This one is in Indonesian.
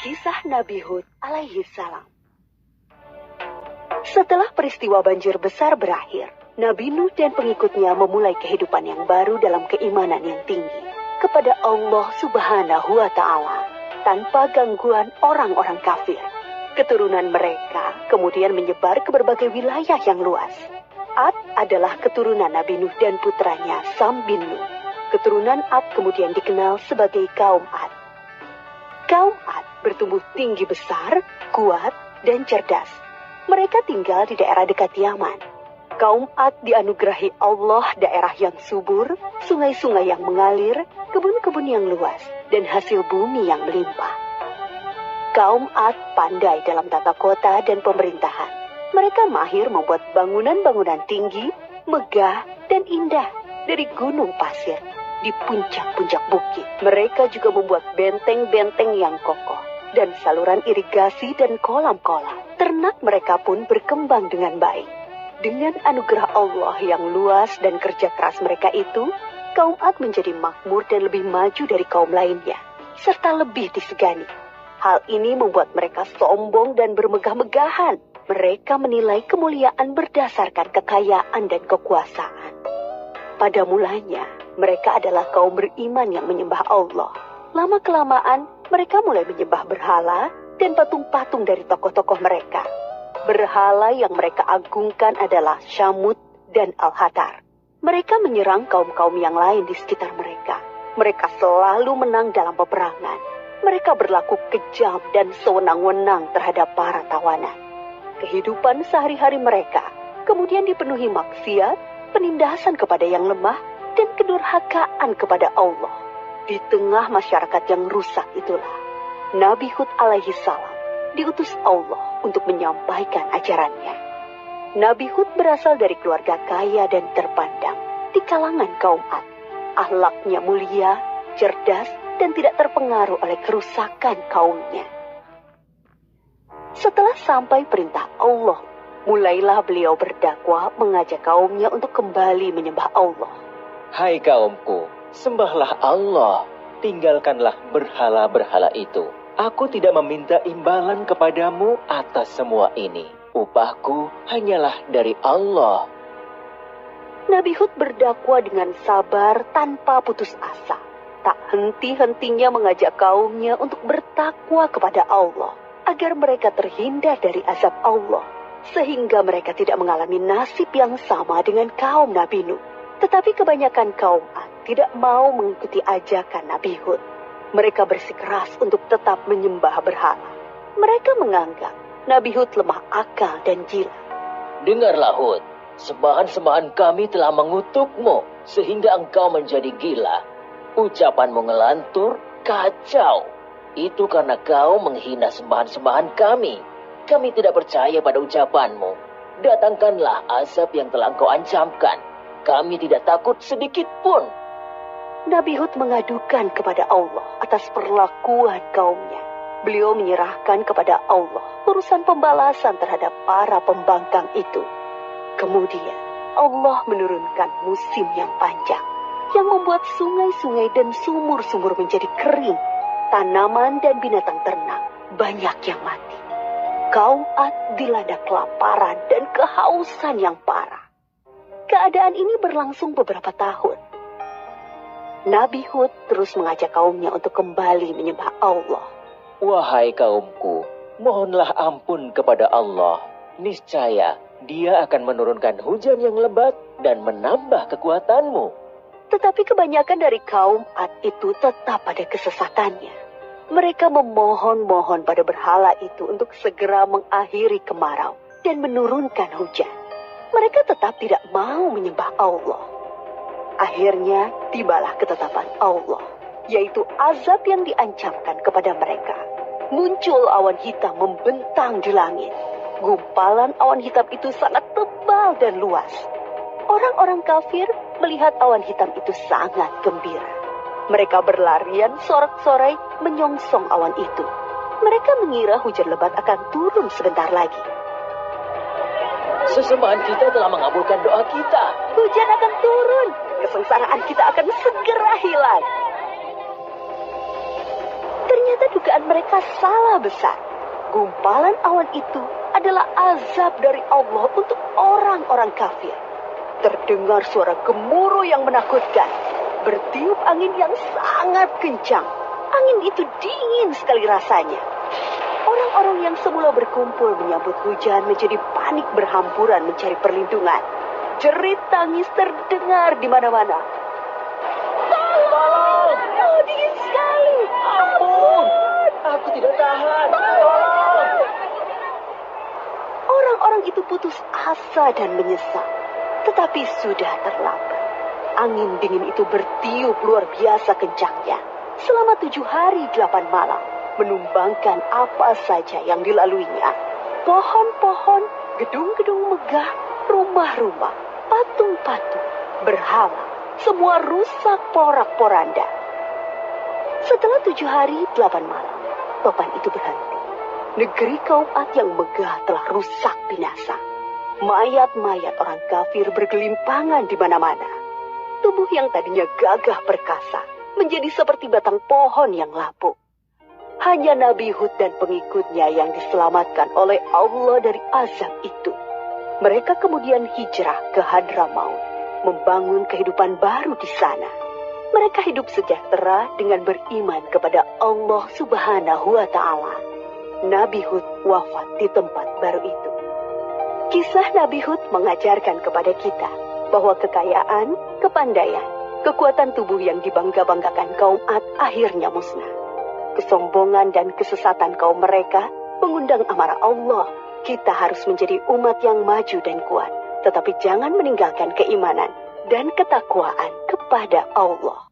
Kisah Nabi Hud alaihi salam. Setelah peristiwa banjir besar berakhir, Nabi Nuh dan pengikutnya memulai kehidupan yang baru dalam keimanan yang tinggi kepada Allah Subhanahu wa Ta'ala tanpa gangguan orang-orang kafir. Keturunan mereka kemudian menyebar ke berbagai wilayah yang luas. Ad adalah keturunan Nabi Nuh dan putranya Sam bin Nuh. Keturunan Ad kemudian dikenal sebagai kaum Ad. Kaum Ad bertumbuh tinggi besar, kuat, dan cerdas. Mereka tinggal di daerah dekat Yaman. Kaum Ad dianugerahi Allah daerah yang subur, sungai-sungai yang mengalir, kebun-kebun yang luas, dan hasil bumi yang melimpah. Kaum Ad pandai dalam tata kota dan pemerintahan. Mereka mahir membuat bangunan-bangunan tinggi, megah, dan indah dari gunung pasir di puncak-puncak bukit. Mereka juga membuat benteng-benteng yang kokoh dan saluran irigasi dan kolam-kolam. Ternak mereka pun berkembang dengan baik. Dengan anugerah Allah yang luas dan kerja keras mereka itu, kaum Ad menjadi makmur dan lebih maju dari kaum lainnya, serta lebih disegani. Hal ini membuat mereka sombong dan bermegah-megahan. Mereka menilai kemuliaan berdasarkan kekayaan dan kekuasaan. Pada mulanya, mereka adalah kaum beriman yang menyembah Allah. Lama-kelamaan, mereka mulai menyembah berhala dan patung-patung dari tokoh-tokoh mereka. Berhala yang mereka agungkan adalah Syamut dan Al-Hatar. Mereka menyerang kaum-kaum yang lain di sekitar mereka. Mereka selalu menang dalam peperangan. Mereka berlaku kejam dan sewenang-wenang terhadap para tawanan. Kehidupan sehari-hari mereka kemudian dipenuhi maksiat, penindasan kepada yang lemah, dan kedurhakaan kepada Allah. Di tengah masyarakat yang rusak itulah, Nabi Hud alaihi salam diutus Allah untuk menyampaikan ajarannya. Nabi Hud berasal dari keluarga kaya dan terpandang di kalangan kaum Ad. Akhlaknya mulia, cerdas, dan tidak terpengaruh oleh kerusakan kaumnya. Setelah sampai perintah Allah, mulailah beliau berdakwah mengajak kaumnya untuk kembali menyembah Allah. Hai kaumku, sembahlah Allah, tinggalkanlah berhala-berhala itu. Aku tidak meminta imbalan kepadamu atas semua ini. Upahku hanyalah dari Allah. Nabi Hud berdakwah dengan sabar tanpa putus asa. Tak henti-hentinya mengajak kaumnya untuk bertakwa kepada Allah, agar mereka terhindar dari azab Allah, sehingga mereka tidak mengalami nasib yang sama dengan kaum Nabi Nuh. Tetapi kebanyakan kaum Ad tidak mau mengikuti ajakan Nabi Hud. Mereka bersikeras untuk tetap menyembah berhala. Mereka menganggap Nabi Hud lemah akal dan gila. Dengarlah Hud, sembahan-sembahan kami telah mengutukmu, sehingga engkau menjadi gila. Ucapanmu ngelantur, kacau. Itu karena kau menghina sembahan-sembahan kami. Kami tidak percaya pada ucapanmu. Datangkanlah azab yang telah engkau ancamkan. Kami tidak takut sedikit pun. Nabi Hud mengadukan kepada Allah atas perlakuan kaumnya. Beliau menyerahkan kepada Allah urusan pembalasan terhadap para pembangkang itu. Kemudian Allah menurunkan musim yang panjang, yang membuat sungai-sungai dan sumur-sumur menjadi kering. Tanaman dan binatang ternak banyak yang mati. Kaum Ad dilanda kelaparan dan kehausan yang parah. Keadaan ini berlangsung beberapa tahun. Nabi Hud terus mengajak kaumnya untuk kembali menyembah Allah. Wahai kaumku, mohonlah ampun kepada Allah. Niscaya Dia akan menurunkan hujan yang lebat dan menambah kekuatanmu. Tetapi kebanyakan dari kaum Ad itu tetap pada kesesatannya. Mereka memohon-mohon pada berhala itu untuk segera mengakhiri kemarau dan menurunkan hujan. Mereka tetap tidak mau menyembah Allah. Akhirnya tibalah ketetapan Allah, yaitu azab yang diancamkan kepada mereka. Muncul awan hitam membentang di langit. Gumpalan awan hitam itu sangat tebal dan luas. Orang-orang kafir melihat awan hitam itu sangat gembira. Mereka berlarian sorak-sorai menyongsong awan itu. Mereka mengira hujan lebat akan turun sebentar lagi. Sesembahan kita telah mengabulkan doa kita. Hujan akan turun. Kesengsaraan kita akan segera hilang. Ternyata Ternyata dugaan mereka salah besar. Gumpalan awan itu adalah azab dari Allah untuk orang-orang kafir. Terdengar suara gemuruh yang menakutkan. Bertiup angin yang sangat kencang. Angin itu dingin sekali rasanya. Orang-orang yang semula berkumpul menyambut hujan menjadi panik berhamburan mencari perlindungan. Jerit tangis terdengar di mana-mana. Tolong! Oh, dingin sekali. Ampun! Aku tidak tahan. Tolong! Orang-orang itu putus asa dan menyesal. Tetapi sudah terlambat. Angin dingin itu bertiup luar biasa kencangnya. Selama 7 hari 8 malam. Menumbangkan apa saja yang dilaluinya. Pohon-pohon, gedung-gedung megah, rumah-rumah, patung-patung, berhala. Semua rusak porak-poranda. Setelah 7 hari 8 malam, topan itu berhenti. Negeri kaum Ad yang megah telah rusak binasa. Mayat-mayat orang kafir bergelimpangan di mana-mana. Tubuh yang tadinya gagah perkasa menjadi seperti batang pohon yang lapuk. Hanya Nabi Hud dan pengikutnya yang diselamatkan oleh Allah dari azab itu. Mereka kemudian hijrah ke Hadramaut, membangun kehidupan baru di sana. Mereka hidup sejahtera dengan beriman kepada Allah Subhanahu wa Ta'ala. Nabi Hud wafat di tempat baru itu. Kisah Nabi Hud mengajarkan kepada kita bahwa kekayaan, kepandaian, kekuatan tubuh yang dibangga-banggakan kaum Ad akhirnya musnah. Kesombongan dan kesesatan kaum mereka mengundang amarah Allah. Kita harus menjadi umat yang maju dan kuat, tetapi jangan meninggalkan keimanan dan ketakwaan kepada Allah.